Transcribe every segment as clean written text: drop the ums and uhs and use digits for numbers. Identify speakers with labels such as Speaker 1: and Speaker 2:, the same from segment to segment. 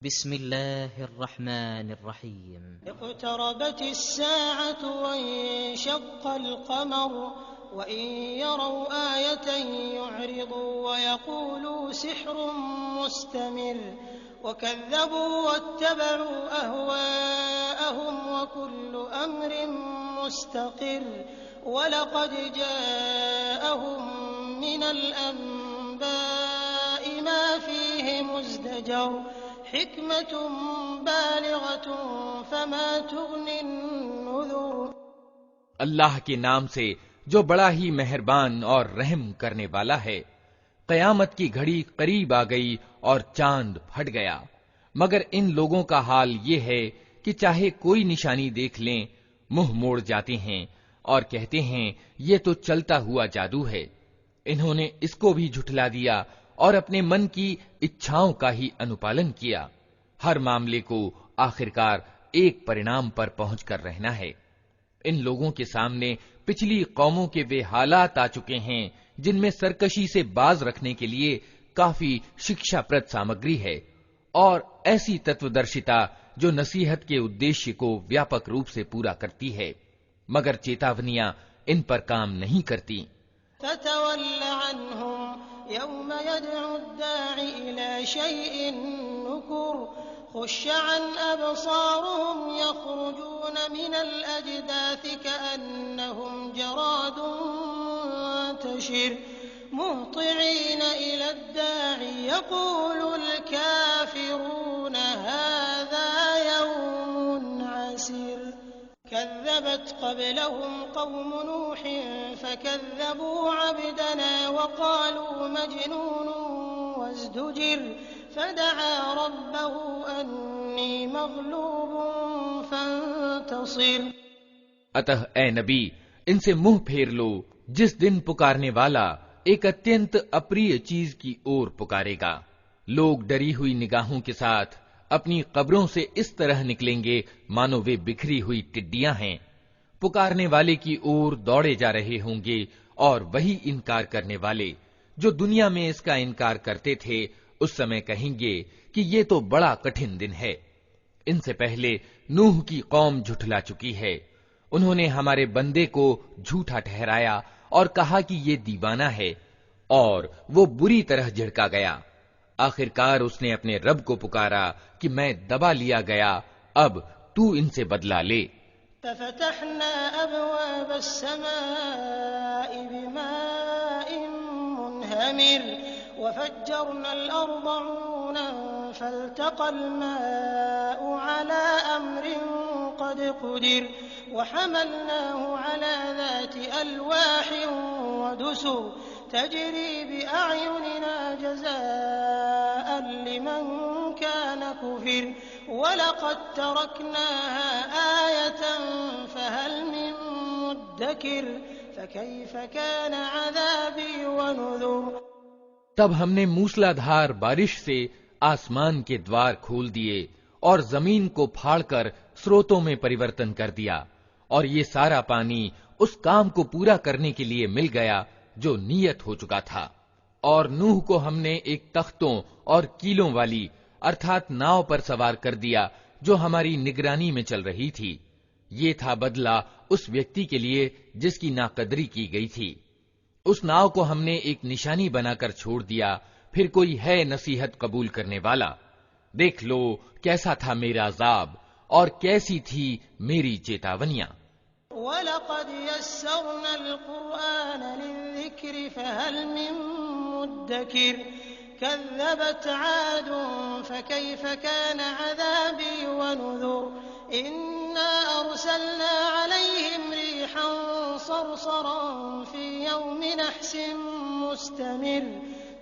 Speaker 1: बिस्मिल्लाहिर्रहमानिर्रहीम।
Speaker 2: इक़्तरबतिस साअतु वंशक़्क़ल क़मर वइन यरौ आयतन यु'रिदू वयक़ूलू सिह्रुम मुस्तमिर वकज़्ज़बू वत्तबअू अहवाअहुम वकुल्लु अम्रिन मुस्तक़िर वलक़द जाअहुम मिनल अंबाइ मा फ़ीहि मुज़्दजर हिक्मतुम बालिग़तुन फमा तुग़निन नुज़ुर।
Speaker 3: अल्लाह के नाम से जो बड़ा ही मेहरबान और रहम करने वाला है। क़यामत की घड़ी करीब आ गई और चांद फट गया, मगर इन लोगों का हाल ये है कि चाहे कोई निशानी देख लें मुंह मोड़ जाते हैं और कहते हैं ये तो चलता हुआ जादू है। इन्होंने इसको भी झुठला दिया और अपने मन की इच्छाओं का ही अनुपालन किया। हर मामले को आखिरकार एक परिणाम पर पहुंचकर रहना है। इन लोगों के सामने पिछली कौमों के वे हालात आ चुके हैं जिनमें सरकशी से बाज रखने के लिए काफी शिक्षाप्रद सामग्री है और ऐसी तत्वदर्शिता जो नसीहत के उद्देश्य को व्यापक रूप से पूरा करती है, मगर चेतावनियां इन पर काम नहीं करती।
Speaker 2: फ़तवल्ल अन्हुम यौम यदउ दाइ इला शैइन नुकुर खुश्अन अबसारुहुम यख़रुजून मिनल अजदाथि कअन्नहुम जरादुन मुंतशिर मुहतिईन इला दाइ यक़ूलुल काफ़िरून हाज़ा यौमुन असीर कज़्ज़बत क़ब्लहुम क़ौम नूह फ़कज़्ज़बू अब्दना वक़ालू मजनून वज़्दुजिर फ़दअा रब्बहु अन्नी मग़लूबुन फ़ंतसिर।
Speaker 3: अतः ए नबी, इनसे मुंह फेर लो जिस दिन पुकारने वाला एक अत्यंत अप्रिय चीज की ओर पुकारेगा। लोग डरी हुई निगाहों के साथ अपनी कब्रों से इस तरह निकलेंगे मानो वे बिखरी हुई टिड्डियां हैं। पुकारने वाले की ओर दौड़े जा रहे होंगे और वही इनकार करने वाले जो दुनिया में इसका इनकार करते थे उस समय कहेंगे कि ये तो बड़ा कठिन दिन है। इनसे पहले नूह की कौम झुठला चुकी है। उन्होंने हमारे बंदे को झूठा ठहराया और कहा कि ये दीवाना है, और वो बुरी तरह झिड़का गया। आखिरकार उसने अपने रब को पुकारा कि मैं दबा लिया गया, अब तू इनसे बदला ले।
Speaker 2: फ़फ़तहना अब्वाब अस्समाइ बिमाइन मुनहमिर वफ़ज्जरना अल-अर्द उयूनन फ़ल्तक़ल माउ अला अम्रिन क़द क़ुदिर वहमलनाहु अला ज़ाति अल्वाहिन वदुसुर तजरी बिअअयुनिना जज़ाअन लिमन कान कुफ़िर वलक़द तरकनाहा आयतन फ़हल मिन मुद्दकिर फ़कैफ़ कान अज़ाबी वनुज़ुर।
Speaker 3: तब हमने मूसलाधार बारिश से आसमान के द्वार खोल दिए और जमीन को फाड़कर स्रोतों में परिवर्तन कर दिया, और ये सारा पानी उस काम को पूरा करने के लिए मिल गया जो नियत हो चुका था। और नूह को हमने एक तख्तों और कीलों वाली अर्थात नाव पर सवार कर दिया जो हमारी निगरानी में चल रही थी। ये था बदला उस व्यक्ति के लिए जिसकी नाकदरी की गई थी। उस नाव को हमने एक निशानी बनाकर छोड़ दिया, फिर कोई है नसीहत कबूल करने वाला। देख लो कैसा था मेरा अज़ाब और कैसी थी मेरी चेतावनियां।
Speaker 2: वलक़द यस्सरनल क़ुरआन लिज़्ज़िक्रि फ़हल मिन मुद्दकिर कज़्ज़बत आदुन फ़कैफ़ कान अज़ाबी वनुज़ुर इन्ना अर्सलना अलैहिम रीहन सरसरन फ़ी यौमि नहसिन मुस्तमिर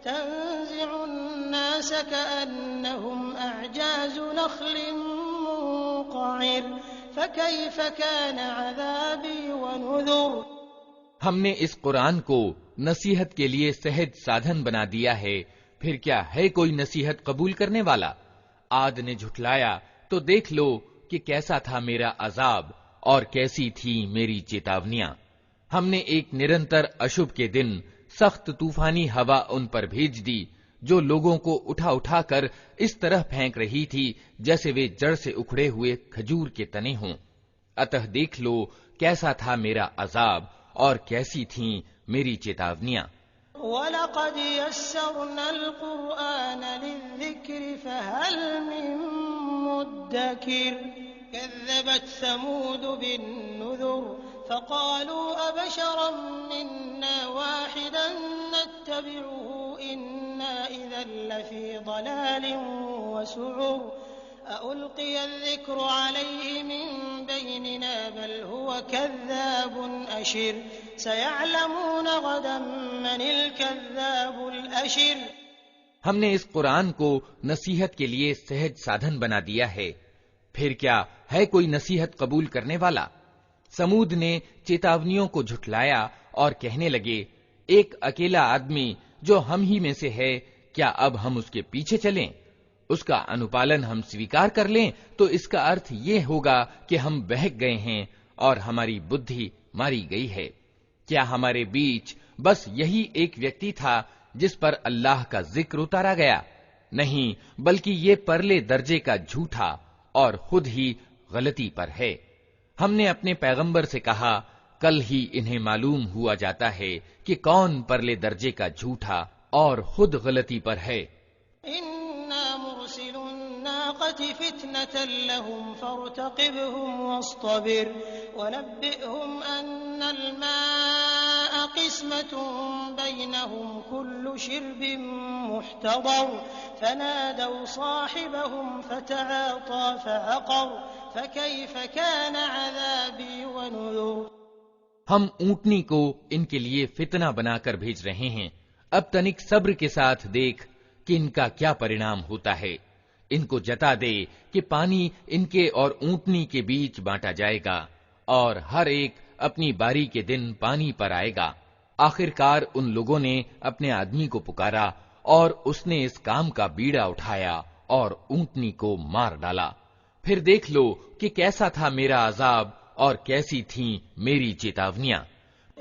Speaker 2: तंज़िउन नास कअन्नहुम अअजाज़ु नख़लिन मुनक़अर फ़कैफ़ कान अज़ाबी वनुज़ुर।
Speaker 3: हमने इस कुरान को नसीहत के लिए सहज साधन बना दिया है, फिर क्या है कोई नसीहत कबूल करने वाला? आद ने झुठलाया तो देख लो कि कैसा था मेरा अजाब और कैसी थी मेरी चेतावनियां। हमने एक निरंतर अशुभ के दिन सख्त तूफानी हवा उन पर भेज दी जो लोगों को उठा उठाकर इस तरह फेंक रही थी जैसे वे जड़ से उखड़े हुए खजूर के तने हों। अतः देख लो कैसा था मेरा अजाब और कैसी थीं मेरी चेतावनियां।
Speaker 2: वलक़द यस्सरनल क़ुरआन लिज़्ज़िक्रि फ़हल मिन मुद्दकिर कज़्ज़बत समूद बिन्नुज़ुर फ़क़ालू अबशरन मिन्ना वाहिदन नत्तबिउहु इन्ना इज़न लफ़ी ज़लालिन वसुउर अउल्क़िय अज़्ज़िक्रु अलैहि मिन बैनिना बल हुव कज़्ज़ाबुन अशिर सयअलमून गदन मनिल कज़्ज़ाबुल अशिर।
Speaker 3: हमने इस कुरान को नसीहत के लिए सहज साधन बना दिया है, फिर क्या है कोई नसीहत कबूल करने वाला? समूद ने चेतावनियों को झुठलाया और कहने लगे, एक अकेला आदमी जो हम ही में से है, क्या अब हम उसके पीछे चलें? उसका अनुपालन हम स्वीकार कर लें तो इसका अर्थ ये होगा कि हम बहक गए हैं और हमारी बुद्धि मारी गई है। क्या हमारे बीच बस यही एक व्यक्ति था जिस पर अल्लाह का जिक्र उतारा गया? नहीं, बल्कि ये परले दर्जे का झूठा और खुद ही गलती पर है। हमने अपने पैगंबर से कहा, कल ही इन्हें मालूम हुआ जाता है कि कौन परले दर्जे का झूठा और खुद गलती पर है।
Speaker 2: फितनतन लहुम फर्तक़िबहुम वस्तबिर वनब्बिअहुम अन्नल माअ क़िस्मतुन बैनहुम कुल्लु शिर्बिन मुहतदर फनादौ साहिबहुम फतआता फअक़र फकैफ़ कान अज़ाबी वनुज़ुर।
Speaker 3: हम ऊँटनी को इनके लिए फितना बनाकर भेज रहे हैं। अब तनिक सब्र के साथ देख कि इनका क्या परिणाम होता है। इनको जता दे कि पानी इनके और ऊँटनी के बीच बांटा जाएगा और हर एक अपनी बारी के दिन पानी पर आएगा। आखिरकार उन लोगों ने अपने आदमी को पुकारा और उसने इस काम का बीड़ा उठाया और ऊँटनी को मार डाला। फिर देख लो कि कैसा था मेरा अजाब और कैसी थीं मेरी चेतावनियां।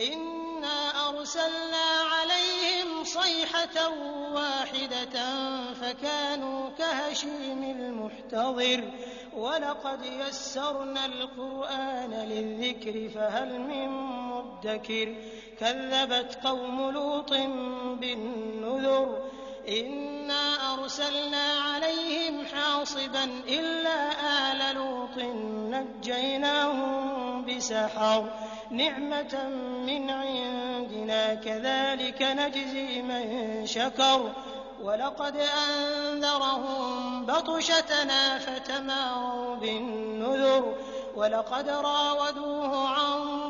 Speaker 2: इन्ना अरसलना अलैहिम सयहतन वाहिदतन फकानू कहशीमिल मुहतज़िर वलक़द यस्सरनल क़ुरआन लिज़्ज़िक्रि फ़हल मिन मुद्दकिर कज़्ज़बत कौम लूतिन बिन्नुज़ुर इन्ना अरसलना अलैहिम हासिबन इल्ला आल लूतिन नज्जयनाहुम बिसहर निअमतन मिन इंदिना कज़ालिक नज्ज़ी मन शकर वलक़द अंज़रहुम बतशतना फतमारौ बिन्नुज़ुर वलक़द रावदूहु अन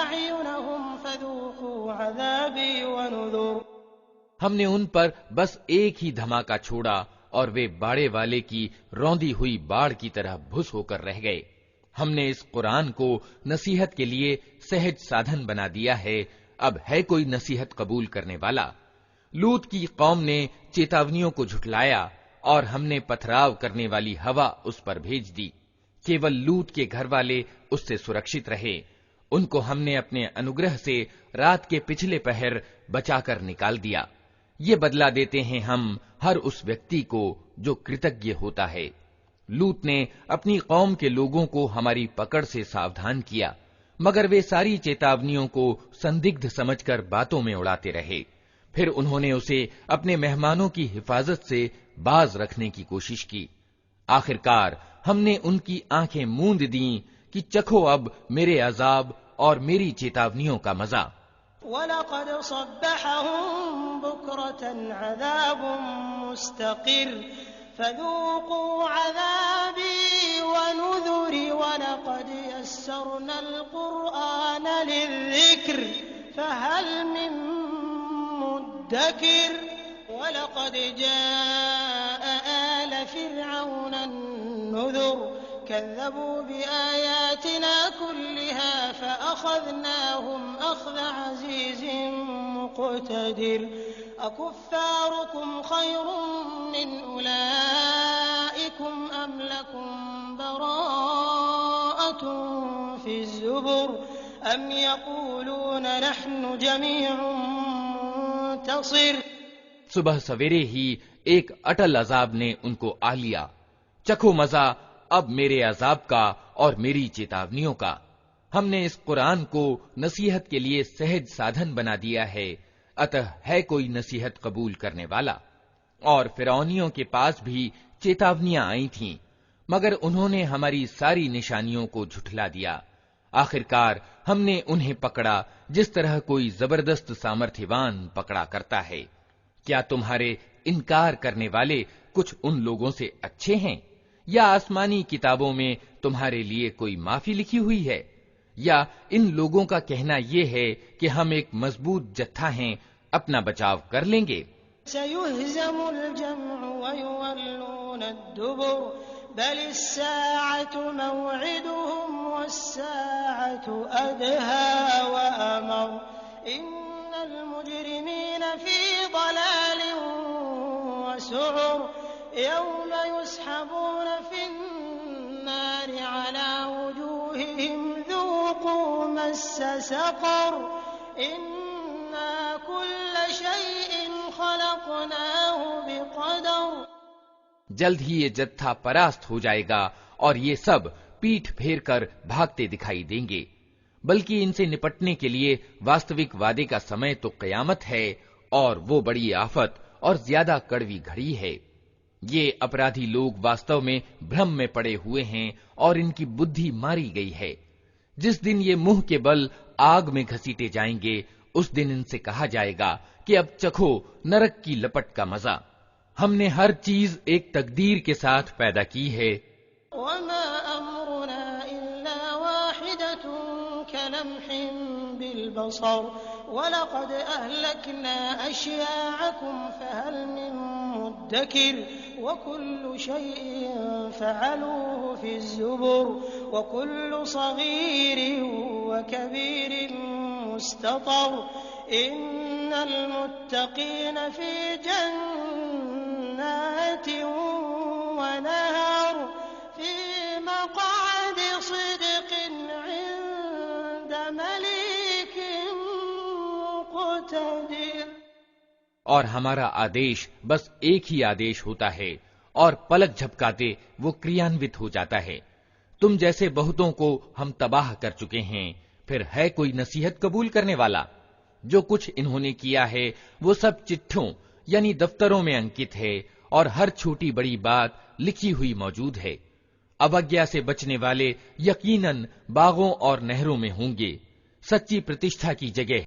Speaker 2: अअयुनहुम फज़ूक़ू अज़ाबी वनुज़ुर।
Speaker 3: हमने उन पर बस एक ही धमाका छोड़ा और वे बाड़े वाले की रौंदी हुई बाढ़ की तरह भुस होकर रह गए। हमने इस कुरान को नसीहत के लिए सहज साधन बना दिया है, अब है कोई नसीहत कबूल करने वाला? लूत की कौम ने चेतावनियों को झुठलाया और हमने पथराव करने वाली हवा उस पर भेज दी। केवल लूत के घर वाले उससे सुरक्षित रहे। उनको हमने अपने अनुग्रह से रात के पिछले पहर बचाकर निकाल दिया। ये बदला देते हैं हम हर उस व्यक्ति को जो कृतज्ञ होता है। लूत ने अपनी कौम के लोगों को हमारी पकड़ से सावधान किया, मगर वे सारी चेतावनियों को संदिग्ध समझकर बातों में उड़ाते रहे। फिर उन्होंने उसे अपने मेहमानों की हिफाजत से बाज रखने की कोशिश की। आखिरकार हमने उनकी आंखें मूंद दी कि चखो अब मेरे अजाब और मेरी चेतावनियों का मजा।
Speaker 2: वलक़द सब्बहहुम बुक्रतन अज़ाबुन मुस्तक़िर फज़ूक़ू अज़ाबी वनुज़ुरी वलक़द यस्सरनल क़ुरआन लिज़्ज़िक्र फ़हल मिन मुद्दकिर वलक़द जाअ आल फ़िरऔन अन्नुज़ुर कज़्ज़बू बिआयातिना कुल्लिहा फ़अख़ज़नाहुम अख़ज़ अज़ीज़िन मुक़तदिर अकुफ़्फ़ारुकुम ख़ैरुम मिन उलाइकुम अम लकुम बराअतुन फ़िज़्ज़ुबुर अम यक़ूलून नहनु जमीउन मुंतसिर।
Speaker 3: सुबह सवेरे ही एक अटल अजाब ने उनको आ लिया। चखो मजा अब मेरे अजाब का और मेरी चेतावनियों का। हमने इस कुरान को नसीहत के लिए सहज साधन बना दिया है, अतः है कोई नसीहत कबूल करने वाला। और फिरौनियों के पास भी चेतावनियां आई थीं, मगर उन्होंने हमारी सारी निशानियों को झुठला दिया। आखिरकार हमने उन्हें पकड़ा जिस तरह कोई जबरदस्त सामर्थ्यवान पकड़ा करता है। क्या तुम्हारे इनकार करने वाले कुछ उन लोगों से अच्छे हैं, या आसमानी किताबों में तुम्हारे लिए कोई माफी लिखी हुई है? या इन लोगों का कहना ये है कि हम एक मजबूत जत्था हैं, अपना बचाव कर लेंगे।
Speaker 2: सयुहज़मुल जम्उ वयुवल्लूनद्दुबुर बलिस्साअतु मौइदुहुम वस्साअतु अदहा वअमर इन्नल मुजरिमीन फी ज़लालिन वसुउर यौम युस्हबून फिन्नार अला वजूहिहिम ज़ूक़ू मस्स सक़र इन्ना कुल्ल शैइन खलक़नाहु बिक़दर।
Speaker 3: जल्द ही ये जत्था परास्त हो जाएगा और ये सब पीठ फेर कर भागते दिखाई देंगे। बल्कि इनसे निपटने के लिए वास्तविक वादे का समय तो कयामत है, और वो बड़ी आफत और ज्यादा कड़वी घड़ी है। ये अपराधी लोग वास्तव में भ्रम में पड़े हुए हैं और इनकी बुद्धि मारी गई है। जिस दिन ये मुंह के बल आग में घसीटे जाएंगे, उस दिन इनसे कहा जाएगा कि अब चखो नरक की लपट का मजा। हमने हर चीज एक तकदीर के साथ पैदा की है।
Speaker 2: वमा अम्रुना इल्ला वाहिदतुन कलम्हिन बिलबसर वलक़द अहलकना अश्याअकुम फहल मिन मुद्दकिर वकुल्लु शैइन फ़अलूहु फ़िज़्ज़ुबुर वकुल्लु सग़ीरिन वकबीरिन मुस्ततर इन्नल मुत्तक़ीन फ़ी जन्नातिन वनहर फ़ी मक़अदि सिद्क़िन इन्द मलीकिन मुक़तदिर।
Speaker 3: और हमारा आदेश बस एक ही आदेश होता है, और पलक झपकाते वो क्रियान्वित हो जाता है। तुम जैसे बहुतों को हम तबाह कर चुके हैं, फिर है कोई नसीहत कबूल करने वाला? जो कुछ इन्होंने किया है वो सब चिट्ठों यानी दफ्तरों में अंकित है, और हर छोटी बड़ी बात लिखी हुई मौजूद है। अवज्ञा से बचने वाले यकीनन बागों और नहरों में होंगे। सच्ची प्रतिष्ठा की जगह